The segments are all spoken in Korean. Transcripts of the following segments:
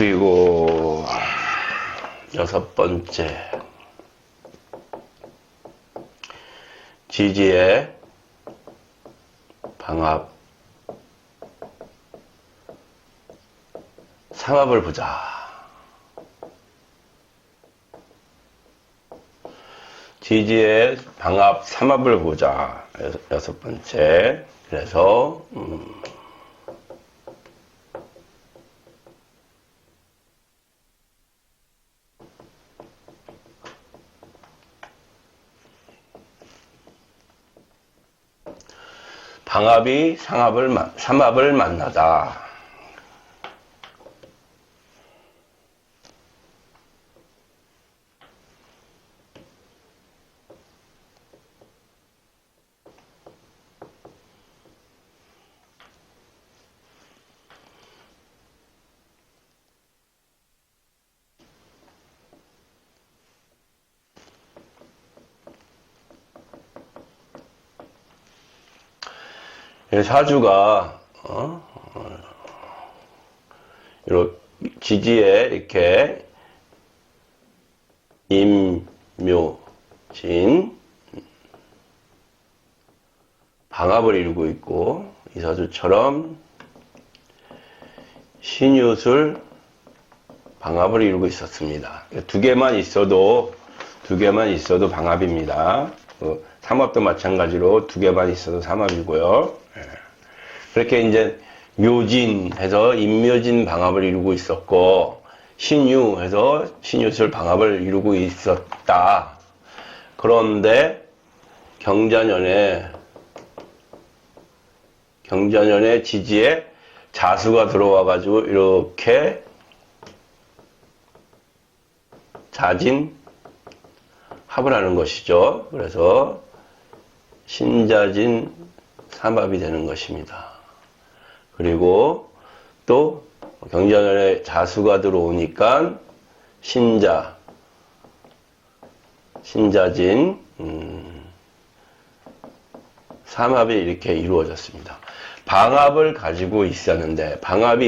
그리고 여섯 번째, 지지의 방합, 삼합을 보자. 지지의 방합, 삼합을 보자. 여섯 번째. 그래서 방합이 삼합을 만나다. 사주가 이렇게 지지에 이렇게 임묘진 방합을 이루고 있고, 이 사주처럼 신유술 방합을 이루고 있었습니다. 두 개만 있어도 방합입니다. 삼합도 마찬가지로 두 개만 있어도 삼합이고요. 그렇게 이제 묘진해서 임묘진 방합을 이루고 있었고, 신유해서 신유술 방합을 이루고 있었다. 그런데 경자년에 지지에 자수가 들어와 가지고 이렇게 자진 합을 하는 것이죠. 그래서 신자진 삼합이 되는 것입니다. 그리고 또 경자년에 자수가 들어오니까 신자진 삼합이 이렇게 이루어졌습니다. 방합이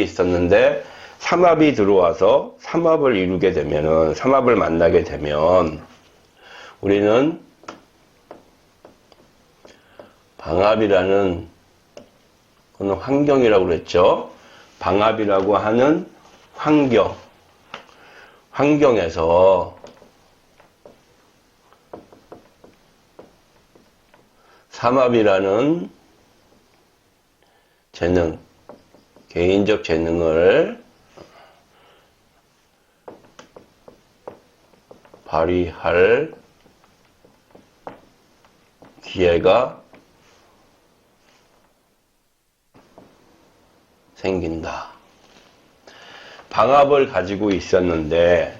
있었는데 삼합이 들어와서 삼합을 이루게 되면은, 삼합을 만나게 되면 우리는 방합이라는 그건 환경이라고 그랬죠. 방합이라고 하는 환경에서 삼합이라는 재능, 개인적 재능을 발휘할 기회가 생긴다. 방합을 가지고 있었는데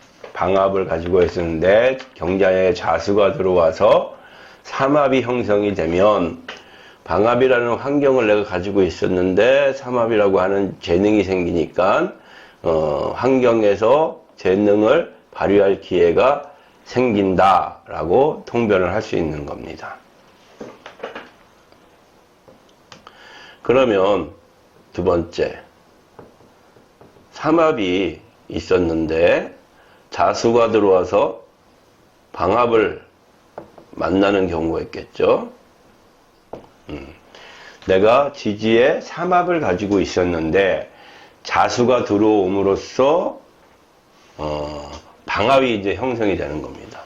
경자년에 자수가 들어와서 삼합이 형성이 되면, 방합이라는 환경을 내가 가지고 있었는데 삼합이라고 하는 재능이 생기니까 환경에서 재능을 발휘할 기회가 생긴다라고 통변을 할 수 있는 겁니다. 그러면 두 번째, 삼합이 있었는데 자수가 들어와서 방합을 만나는 경우가 있겠죠. 내가 지지에 삼합을 가지고 있었는데 자수가 들어옴으로써 방합이 이제 형성이 되는 겁니다.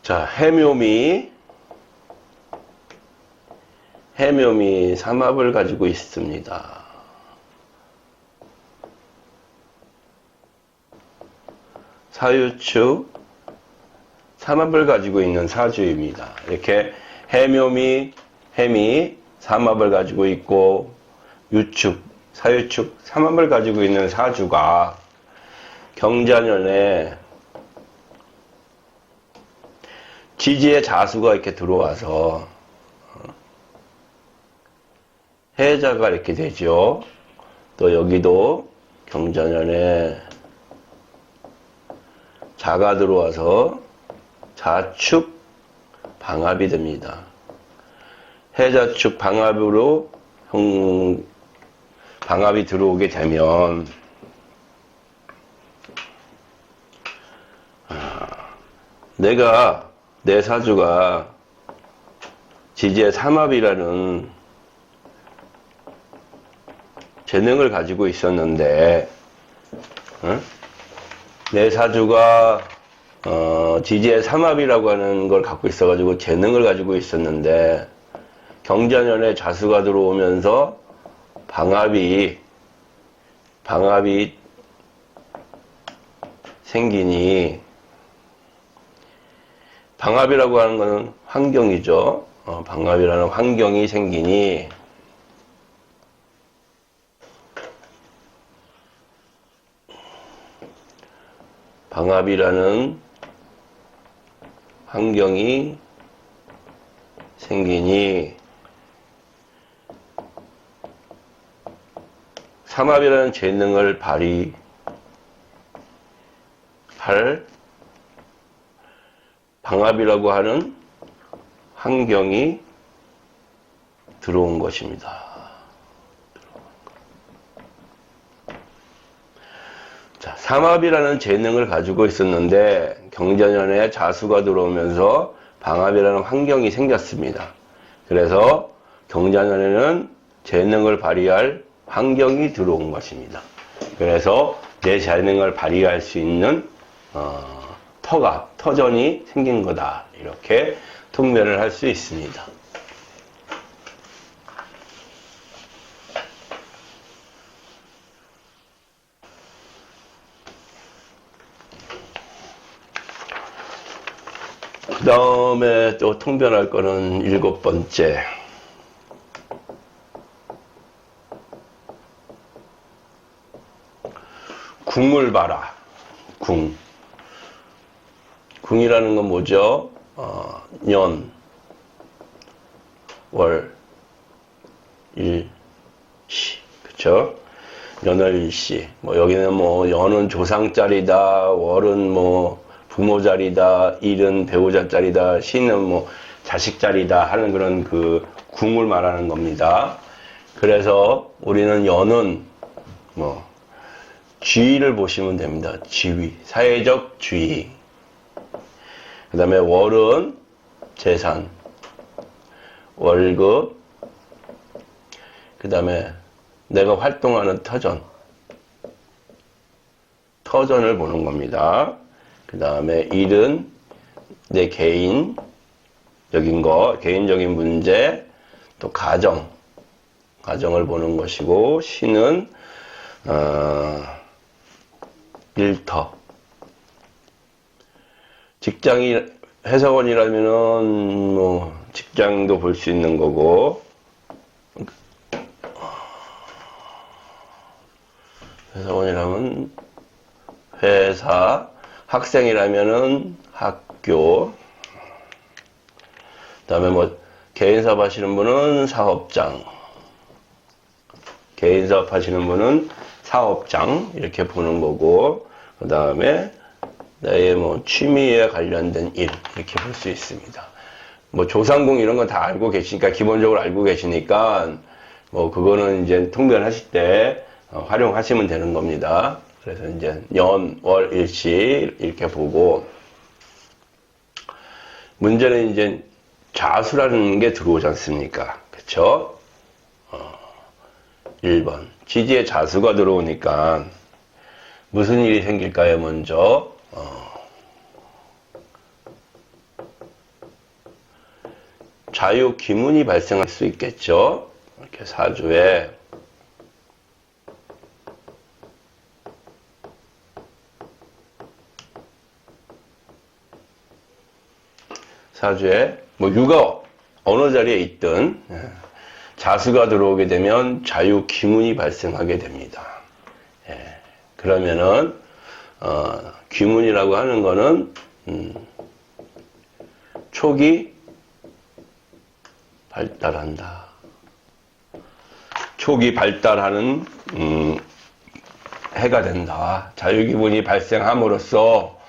자, 해묘미 삼합을 가지고 있습니다. 사유축 삼합을 가지고 있는 사주입니다. 이렇게 해묘미, 해미 삼합을 가지고 있고, 유축, 사유축 삼합을 가지고 있는 사주가 경자년에 지지에 자수가 이렇게 들어와서 해자가 이렇게 되죠. 또 여기도 경자년에 자가 들어와서 자축 방합이 됩니다. 해자축 방합으로 방합이 들어오게 되면 내 사주가 지지의 삼합이라는 재능을 가지고 있었는데, 내 사주가 지지의 삼합이라고 하는 걸 갖고 있어가지고 재능을 가지고 있었는데, 경자년에 자수가 들어오면서 방합이 생기니, 방합이라고 하는 것은 환경이죠. 방합이라는 환경이 생기니, 방합이라는 환경이 생기니, 삼합이라는 재능을 발휘할 방합이라고 하는 환경이 들어온 것입니다. 자, 삼합이라는 재능을 가지고 있었는데 경자년에 자수가 들어오면서 방합이라는 환경이 생겼습니다. 그래서 경자년에는 재능을 발휘할 환경이 들어온 것입니다. 그래서 내 재능을 발휘할 수 있는 터전이 생긴 거다. 이렇게 통면을 할 수 있습니다. 그 다음에 또 통변할 거는 7번째. 궁을 봐라. 궁. 궁이라는 건 뭐죠? 년, 월, 일, 시. 그쵸? 연월일시. 여기는 연은 조상짜리다, 월은 부모자리다, 일은 배우자짜리다, 시는 자식짜리다 하는 그런 그 궁을 말하는 겁니다. 그래서 우리는 연은 지위를 보시면 됩니다. 지위, 사회적 지위. 그 다음에 월은 재산, 월급. 그 다음에 내가 활동하는 터전을 보는 겁니다. 그 다음에 일은 내 개인적인 거, 개인적인 문제, 또 가정을 보는 것이고, 시는 일터. 직장이 회사원이라면은 직장도 볼 수 있는 거고, 회사원이라면 회사, 학생이라면은 학교, 그 다음에 개인사업 하시는 분은 사업장, 개인사업 하시는 분은 사업장, 이렇게 보는 거고, 그 다음에 나의 취미에 관련된 일, 이렇게 볼 수 있습니다. 조상궁 이런 건 다 알고 계시니까, 기본적으로 알고 계시니까, 그거는 이제 통변하실 때 활용하시면 되는 겁니다. 그래서 이제 연, 월, 일시 이렇게 보고, 문제는 이제 자수라는 게 들어오지 않습니까? 그쵸? 1번. 지지에 자수가 들어오니까 무슨 일이 생길까요, 먼저? 자유 기문이 발생할 수 있겠죠? 이렇게 사주에. 유가 어느 자리에 있든 자수가 들어오게 되면 자유 기문이 발생하게 됩니다. 그러면은 기문이라고 하는 거는 촉이 발달한다. 촉이 발달하는 해가 된다. 자유 기문이 발생함으로써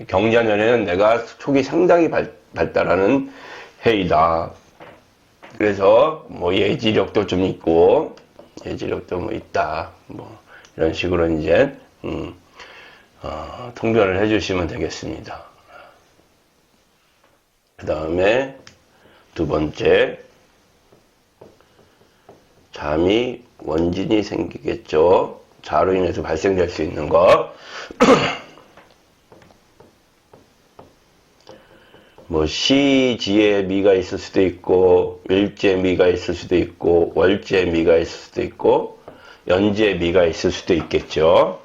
경자년에는 내가 촉이 상당히 발달하는 해이다. 그래서 뭐 예지력도 좀 있고 예지력도 뭐 있다. 뭐 이런 식으로 이제 통변을 해주시면 되겠습니다. 그 다음에 두 번째, 잠이 원진이 생기겠죠. 자로 인해서 발생될 수 있는 것. 뭐 시지에 미가 있을 수도 있고 일지에 미가 있을 수도 있고 월지에 미가 있을 수도 있고 연지에 미가 있을 수도 있겠죠.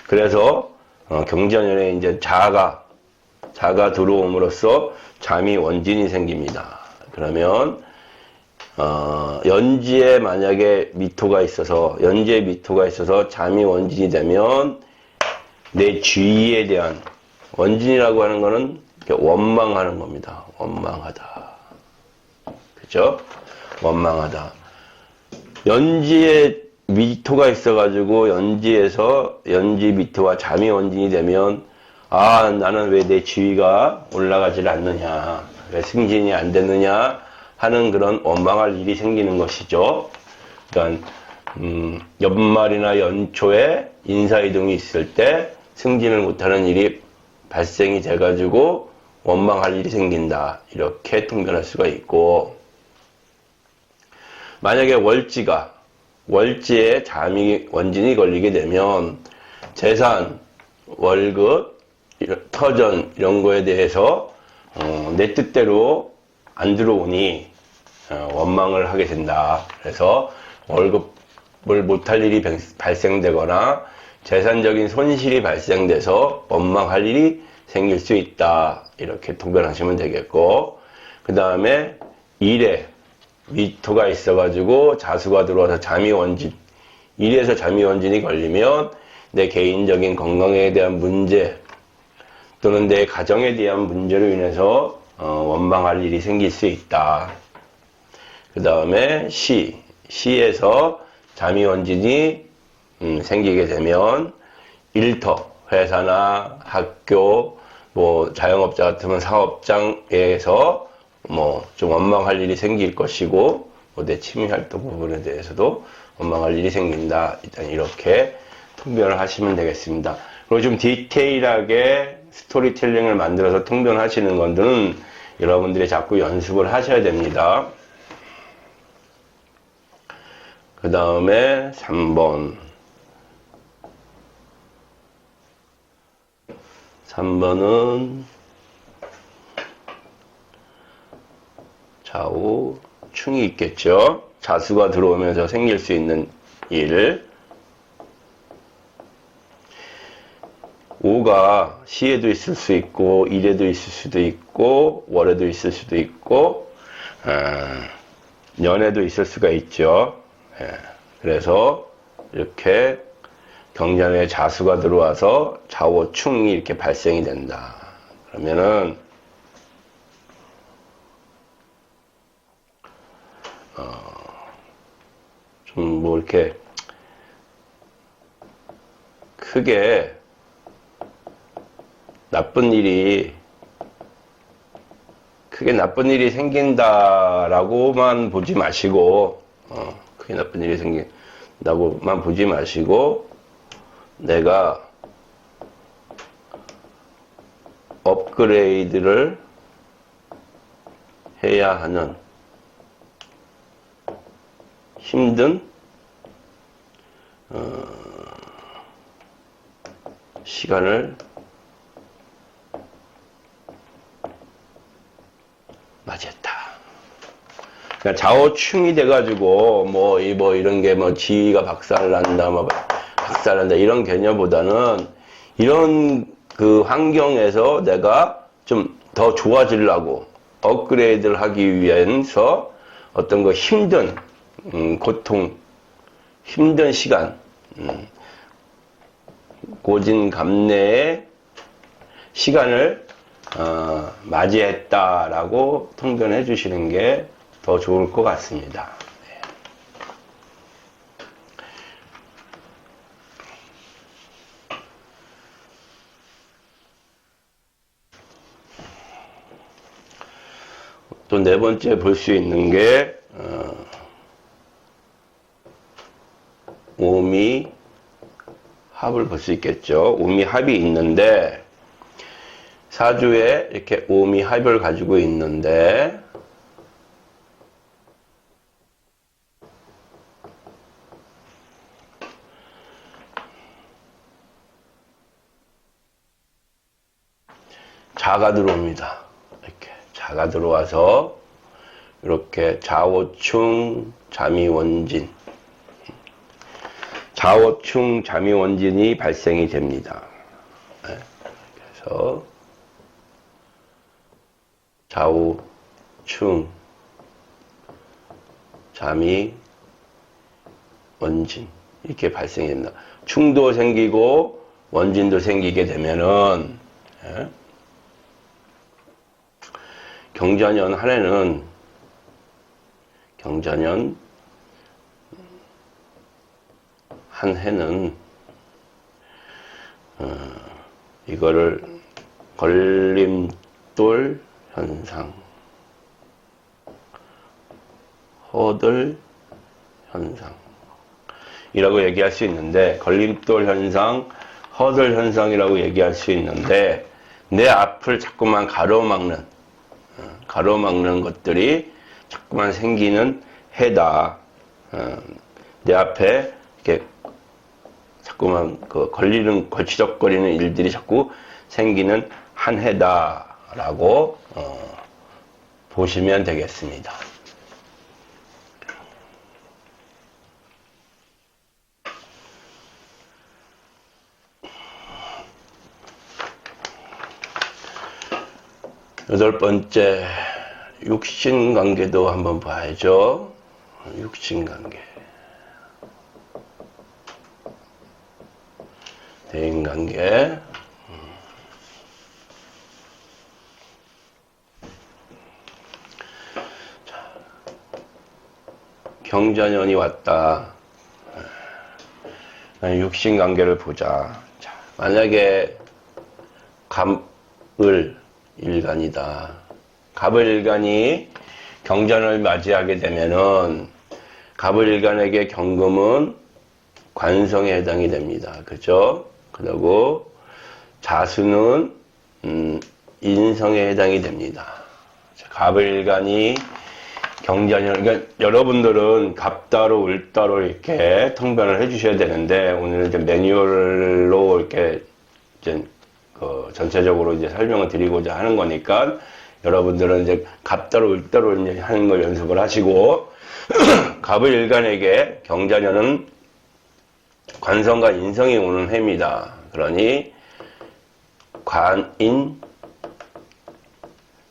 그래서 경자년에 이제 자가 들어옴으로써 잠이 원진이 생깁니다. 그러면 연지에 만약에 미토가 있어서 잠이 원진이 되면 내 주위에 대한 원진이라고 하는 거는 원망하는 겁니다. 원망하다. 그죠? 원망하다. 연지에 미토가 있어가지고 연지 미토와 잠이 원진이 되면 나는 왜 내 지위가 올라가질 않느냐, 왜 승진이 안 되느냐 하는 그런 원망할 일이 생기는 것이죠. 그러니까 연말이나 연초에 인사이동이 있을 때 승진을 못하는 일이 발생이 돼가지고 원망할 일이 생긴다. 이렇게 통변할 수가 있고, 만약에 월지에 잠이 원진이 걸리게 되면 재산, 월급, 터전 이런 거에 대해서 내 뜻대로 안 들어오니 원망을 하게 된다. 그래서 월급을 못할 일이 발생되거나 재산적인 손실이 발생돼서 원망할 일이 생길 수 있다. 이렇게 통변하시면 되겠고, 그 다음에 일에 미토가 있어가지고 자수가 들어와서 일에서 잠이 원진이 걸리면 내 개인적인 건강에 대한 문제 또는 내 가정에 대한 문제로 인해서 원망할 일이 생길 수 있다. 그 다음에 시에서 잠이 원진이 생기게 되면 일터, 회사나 학교, 뭐 자영업자 같으면 사업장에서 뭐 좀 원망할 일이 생길 것이고, 뭐 내 취미활동 부분에 대해서도 원망할 일이 생긴다. 일단 이렇게 통변을 하시면 되겠습니다. 그리고 좀 디테일하게 스토리텔링을 만들어서 통변하시는 것들은 여러분들이 자꾸 연습을 하셔야 됩니다. 그 다음에 3번. 3번은 좌우 충이 있겠죠. 자수가 들어오면서 생길 수 있는 일. 5가 시에도 있을 수 있고 일에도 있을 수도 있고 월에도 있을 수도 있고 년에도 있을 수가 있죠. 그래서 이렇게 경자년에 자수가 들어와서 좌우충이 이렇게 발생이 된다. 그러면은 좀 뭐 이렇게 크게 나쁜 일이 생긴다라고만 보지 마시고, 크게 나쁜 일이 생긴다고만 보지 마시고, 내가 업그레이드를 해야 하는 힘든 시간을 맞이했다. 그러니까 좌우충이 돼가지고 뭐 이런 게 뭐 지위가 박살난다, 이런 개념보다는 이런 그 환경에서 내가 좀 더 좋아지려고 업그레이드를 하기 위해서 어떤 거 힘든 고통, 힘든 시간, 고진감래의 시간을 맞이했다라고 통변해 주시는 게 더 좋을 것 같습니다. 또 네 번째 볼 수 있는 게 오미 합을 볼 수 있겠죠. 오미 합이 있는데 사주에 이렇게 오미 합을 가지고 있는데 자가 들어옵니다. 이렇게 자가 들어와서 이렇게 좌오충 자미원진 좌오충 자미원진이 발생이 됩니다. 그래서 좌우충 자미원진 이렇게 발생이 됩니다. 충도 생기고 원진도 생기게 되면은 경자년 한 해는 이거를 걸림돌 현상, 허들 현상 이라고 얘기할 수 있는데, 걸림돌 현상, 허들 현상이라고 얘기할 수 있는데, 내 앞을 자꾸만 가로막는 것들이 자꾸만 생기는 해다. 내 앞에 이렇게 자꾸만 걸치적거리는 일들이 자꾸 생기는 한 해다라고 보시면 되겠습니다. 여덟 번째, 육신관계도 한번 봐야죠. 육신관계. 대인관계. 경자년이 왔다. 육신관계를 보자. 자, 만약에 갑을 일간이다. 갑을 일간이 경전을 맞이하게 되면은 갑을 일간에게 경금은 관성에 해당이 됩니다. 그죠? 그리고 자수는 인성에 해당이 됩니다. 갑을 일간이 경자년, 그러니까 여러분들은 갑다로 을다로 이렇게 통변을 해주셔야 되는데, 오늘 이제 매뉴얼로 이렇게 이제 전체적으로 이제 설명을 드리고자 하는 거니까, 여러분들은 이제 갑다로 을다로 이제 하는 걸 연습을 하시고, 갑을 일간에게 경자년은 관성과 인성이 오는 해입니다. 그러니 관인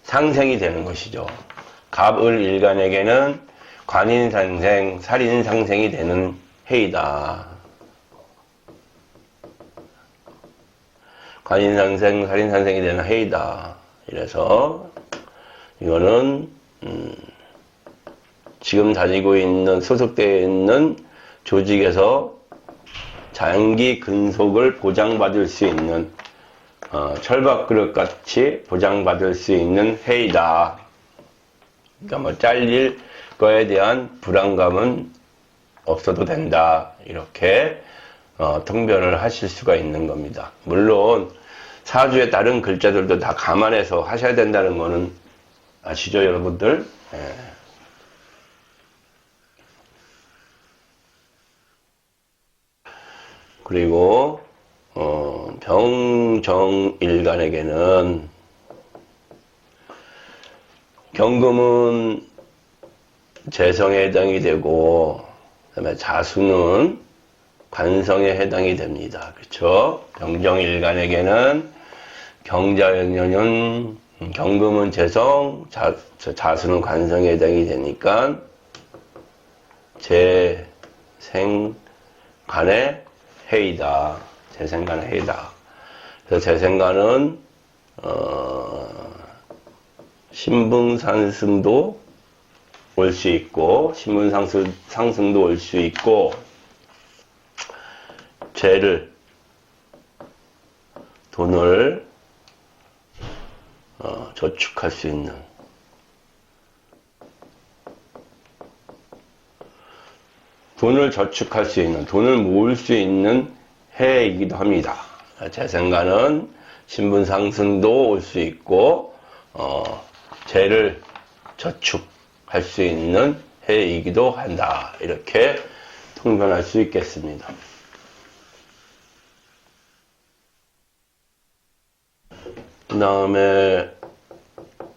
상생이 되는 것이죠. 갑을 일간에게는 관인상생, 살인상생이 되는 해이다. 관인상생, 살인상생이 되는 해이다. 이래서 이거는 지금 다니고 있는, 소속되어 있는 조직에서 장기 근속을 보장받을 수 있는 철밥그릇 같이 보장받을 수 있는 해이다. 그러니까 뭐 잘릴 거에 대한 불안감은 없어도 된다. 이렇게 통변을 하실 수가 있는 겁니다. 물론 사주의 다른 글자들도 다 감안해서 하셔야 된다는 거는 아시죠, 여러분들? 예. 그리고 병정일간에게는 경금은 재성에 해당이 되고, 그다음에 자수는 관성에 해당이 됩니다. 그렇죠? 병정일간에게는 경자년은 경금은 재성, 자수는 관성에 해당이 되니까 재생간의 해이다. 재생간의 해이다. 그래서 재생간은 신분상승도 올 수 있고, 신분상승도 올 수 있고, 돈을 저축할 수 있는 돈을 저축할 수 있는, 돈을 모을 수 있는 해이기도 합니다. 재생가는 신분 상승도 올 수 있고, 재를 저축할 수 있는 해이기도 한다. 이렇게 통변할 수 있겠습니다. 그 다음에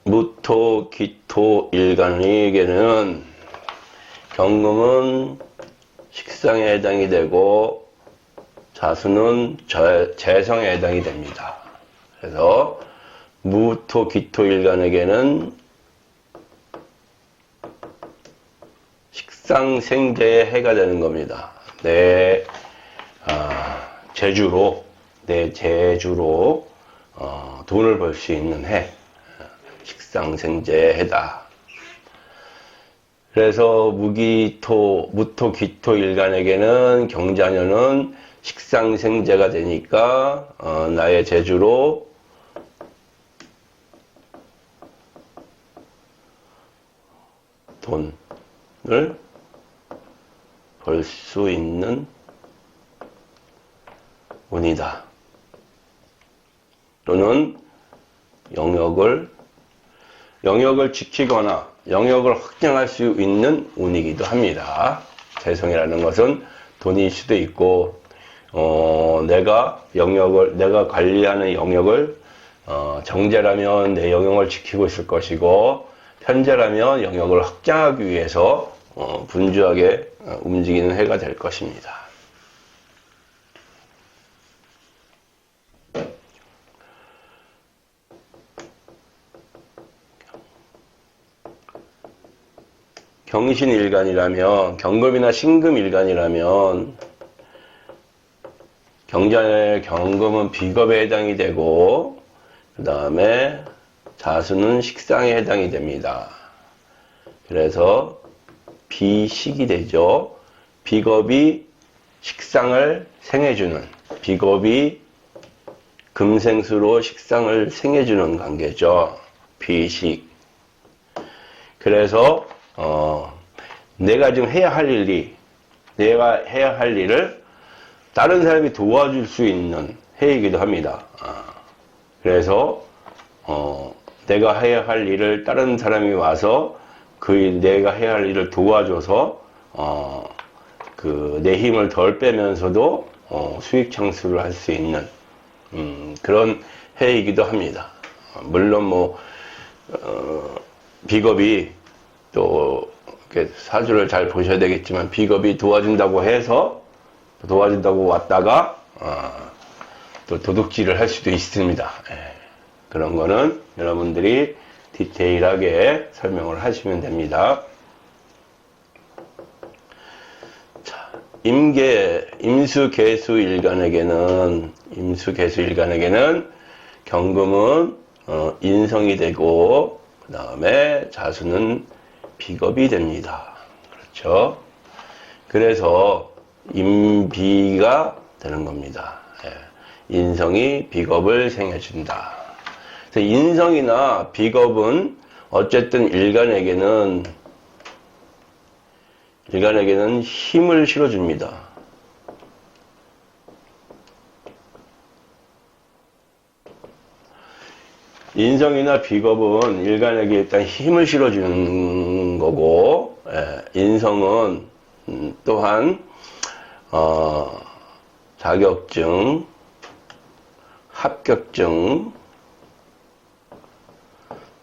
무토, 기토, 일간에게는 경금은 식상에 해당이 되고 자수는 재성에 해당이 됩니다. 그래서 무토, 기토, 일간에게는 식상생재의 해가 되는 겁니다. 내 재주로 돈을 벌 수 있는 해, 식상생재의 해다. 그래서 무토, 기토, 일간에게는 경자년은 식상생재가 되니까 나의 재주로 돈을 벌 수 있는 운이다. 또는 영역을 지키거나 영역을 확장할 수 있는 운이기도 합니다. 재성이라는 것은 돈일 수도 있고, 내가 관리하는 영역을, 정제라면 내 영역을 지키고 있을 것이고, 편제라면 영역을 확장하기 위해서, 분주하게 움직이는 해가 될 것입니다. 경신일간이라면, 경금이나 신금일간이라면 경금은 비겁에 해당이 되고, 그 다음에 자수는 식상에 해당이 됩니다. 그래서 비식이 되죠. 비겁이 식상을 생해주는, 비겁이 금생수로 식상을 생해주는 관계죠. 비식. 그래서 내가 지금 해야 할 일을 다른 사람이 도와줄 수 있는 해이기도 합니다. 그래서 내가 해야 할 일을 다른 사람이 와서 내가 해야 할 일을 도와줘서 내 힘을 덜 빼면서도 수익 창출을 할 수 있는 그런 해이기도 합니다. 물론 비겁이 또 사주를 잘 보셔야 되겠지만, 비겁이 도와준다고 해서 도와준다고 왔다가 또 도둑질을 할 수도 있습니다. 그런 거는 여러분들이 디테일하게 설명을 하시면 됩니다. 자, 임수, 계수, 일간에게는 경금은 인성이 되고, 그 다음에 자수는 비겁이 됩니다. 그렇죠? 그래서 임비가 되는 겁니다. 인성이 비겁을 생해준다. 인성이나 비겁은 어쨌든 일간에게는 힘을 실어줍니다. 인성이나 비겁은 일간에게 일단 힘을 실어주는 거고, 인성은 또한 자격증, 합격증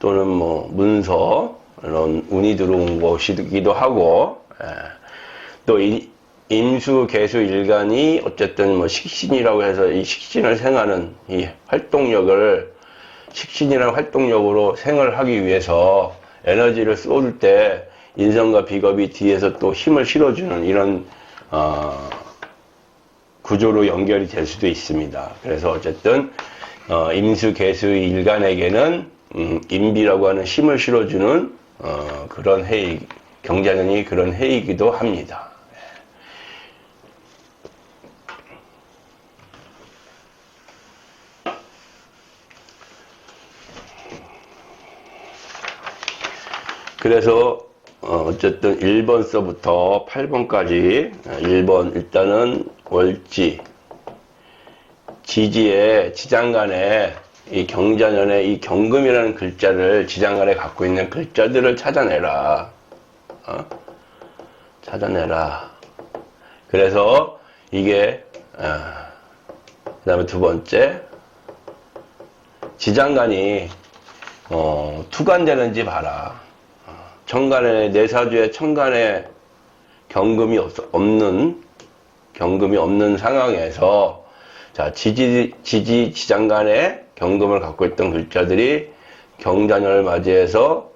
또는 문서 이런 운이 들어온 것이기도 하고, 또 임수, 계수, 일간이 어쨌든 식신이라고 해서 이 식신을 생하는 이 식신이라는 활동력으로 생을 하기 위해서 에너지를 쏟을 때 인성과 비겁이 뒤에서 또 힘을 실어주는 이런 구조로 연결이 될 수도 있습니다. 그래서 어쨌든 임수, 계수, 일간에게는 임비라고 하는 힘을 실어주는 그런 경자년이 그런 해이기도 합니다. 그래서 어쨌든 1번서부터 8번까지 1번 일단은 월지 지지에 지장간에 이 경자년에 이 경금이라는 글자를 지장간에 갖고 있는 글자들을 찾아내라. 찾아내라. 그래서 이게 그 다음에 두 번째 지장간이 투간되는지 봐라. 천간에 내사주에 천간에 경금이 없는 상황에서 자 지장간에 경금을 갖고 있던 글자들이 경자년을 맞이해서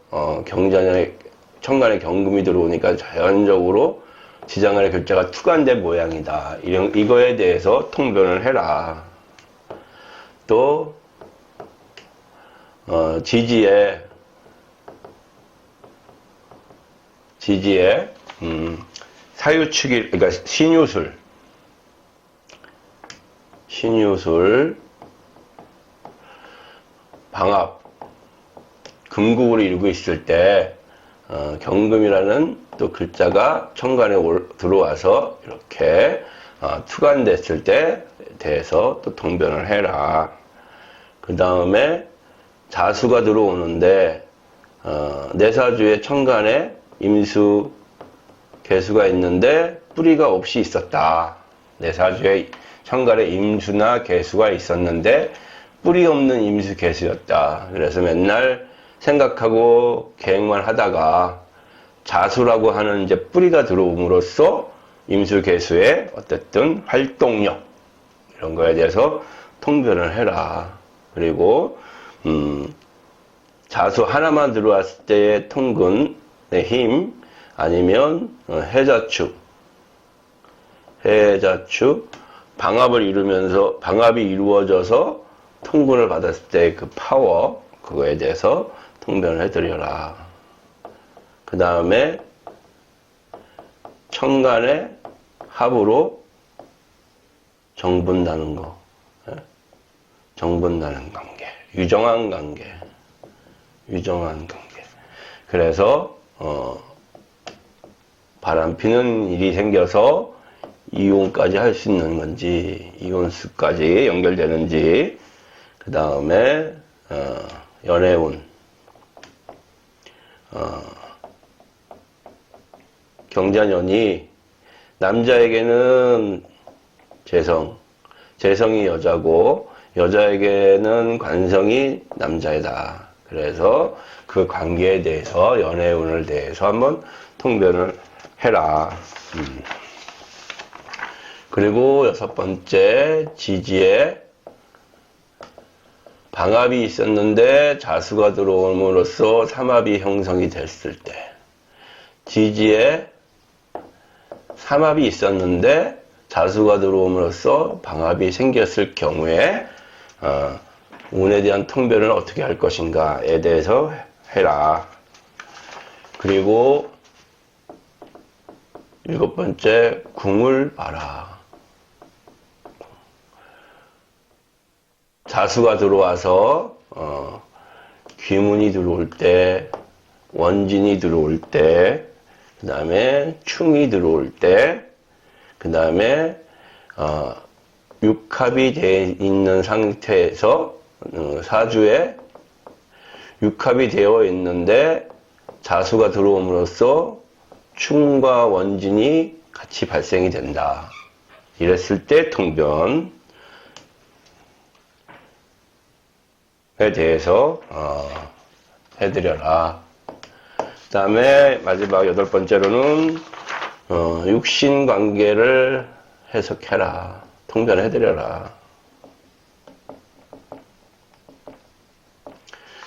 경자년에 천간에 경금이 들어오니까 자연적으로 지장간의 글자가 투간된 모양이다. 이거에 대해서 통변을 해라. 또 지지에 사유축일 그러니까 신유술 방합 금국으로 이루고 있을 때 경금이라는 또 글자가 천간에 들어와서 이렇게 투간됐을 때 대해서 또 통변을 해라. 그 다음에 자수가 들어오는데 내사주의 천간에 임수 개수가 있는데 뿌리가 없이 있었다. 내사주의 천간에 임수나 개수가 있었는데 뿌리 없는 임수 개수였다. 그래서 맨날 생각하고 계획만 하다가 자수라고 하는 이제 뿌리가 들어옴으로써 임수 개수의 어쨌든 활동력 이런 거에 대해서 통변을 해라. 그리고 자수 하나만 들어왔을 때의 통근의 힘 아니면 해자축 방합이 이루어져서 통근을 받았을 때 그 파워 그거에 대해서 통변을 해드려라. 그 다음에 천간의 합으로 정분나는 거, 정분나는 관계, 유정한 관계. 그래서 바람피는 일이 생겨서 이혼까지 할 수 있는 건지, 이혼수까지 연결되는지, 그 다음에 연애운, 경자년이 남자에게는 재성이 여자고 여자에게는 관성이 남자이다. 그래서 그 관계에 대해서 연애운을 대해서 한번 통변을 해라. 그리고 여섯 번째 지지에 방합이 있었는데 자수가 들어옴으로써 삼합이 형성이 됐을 때 지지에 삼합이 있었는데 자수가 들어옴으로써 방합이 생겼을 경우에 운에 대한 통변을 어떻게 할 것인가에 대해서 해라. 그리고 일곱 번째 궁을 봐라. 자수가 들어와서 귀문이 들어올 때, 원진이 들어올 때, 그 다음에 충이 들어올 때, 그 다음에 육합이 되어 있는 상태에서 사주에 육합이 되어 있는데 자수가 들어옴으로써 충과 원진이 같이 발생이 된다. 이랬을 때 통변에 대해서 해드려라. 그 다음에 마지막 여덟 번째로는 육신 관계를 해석해라. 통변해드려라.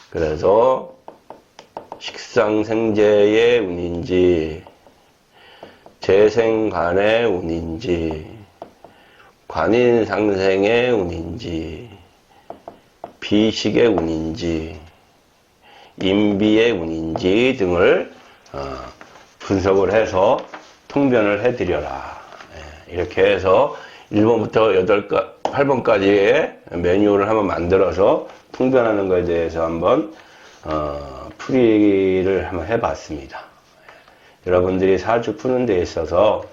그래서 식상생재의 운인지 재생관의 운인지 관인상생의 운인지 비식의 운인지 인비의 운인지 등을 분석을 해서 통변을 해드려라. 이렇게 해서 1번부터 8번까지의 매뉴얼을 한번 만들어서 통변하는 것에 대해서 한번 풀이를 한번 해봤습니다. 여러분들이 사주 푸는 데 있어서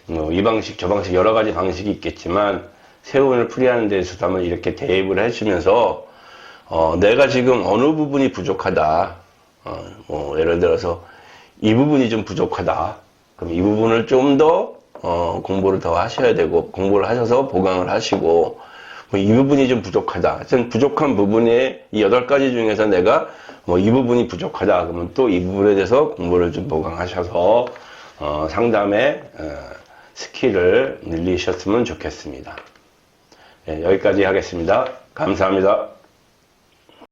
이 방식 저 방식 여러 가지 방식이 있겠지만 세운을 풀이하는 데 있어서 한번 이렇게 대입을 해주면서 내가 지금 어느 부분이 부족하다, 예를 들어서 이 부분이 좀 부족하다, 그럼 이 부분을 좀 더 공부를 더 하셔야 되고, 공부를 하셔서 보강을 하시고, 이 부분이 좀 부족하다. 하여튼 부족한 부분이 이 8가지 중에서 내가 이 부분이 부족하다. 그러면 또 이 부분에 대해서 공부를 좀 보강하셔서 상담의 스킬을 늘리셨으면 좋겠습니다. 네, 여기까지 하겠습니다. 감사합니다.